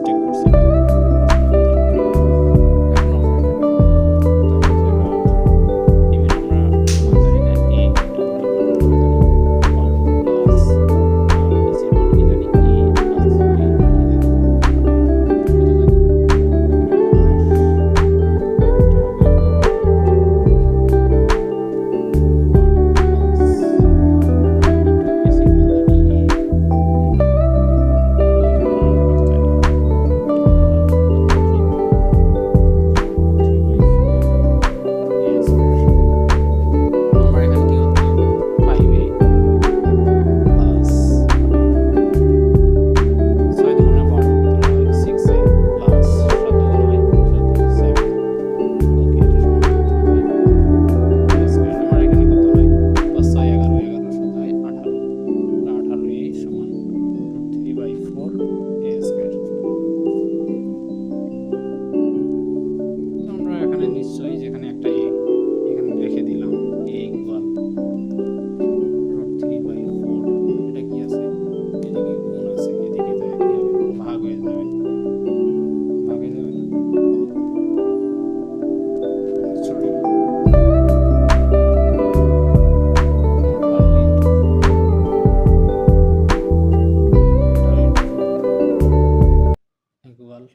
Mistake করছিলাম। নিশ্চয়ই যেখানে একটা এখানে রেখে দিলাম a ইকুয়াল √3/4। এটা কি আছে, এদিকে গুণ আছে, এদিকে তো একই হবে, ভাগ হয়ে যাবে, ভাগ হয়ে যাবে না, সরি ইকুয়াল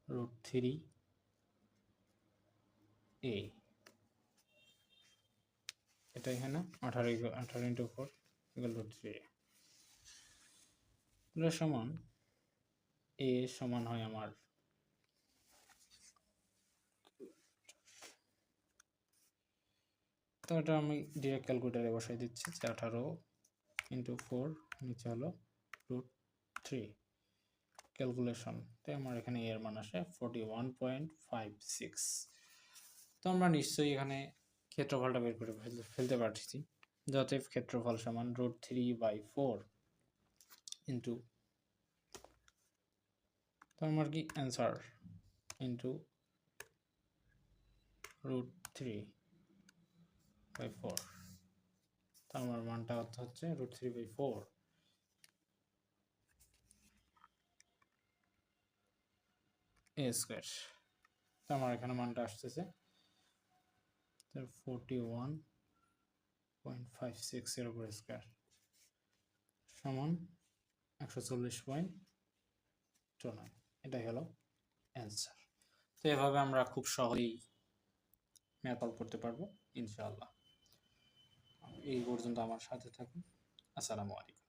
√3a। এটা এখানে 18 × 4 √3a। এটা সমান a সমান হয় আমার তো এটা আমি ডিরেক্ট ক্যালকুলেটরে বসাই দিচ্ছি। 18 × 4 নিচে হলো √3 ক্যালকুলেশন তো আমার এখানে এর মান আসে 41.56। তো আমরা নিশ্চয়ই এখানে ক্ষেত্রফলটা বের করে ফেলতে পারছি। অতএব ক্ষেত্রফল সমান √3/4 ইন্টু, তো আমার কি অ্যান্সার ইন্টু √3/4। তো আমার মানটা হচ্ছে √3/4 a স্কয়ার। তো আমার এখানে মানটা আসতেছে 41.56 এর উপর স্কয়ার সমান 140.29। এটাই হলো অ্যান্সার। তো এভাবে আমরা খুব সহজেই ম্যাথ সলভ করতে পারবো ইনশাআল্লাহ। এই পর্যন্ত আমার সাথে থাকুন। আসসালামু আলাইকুম।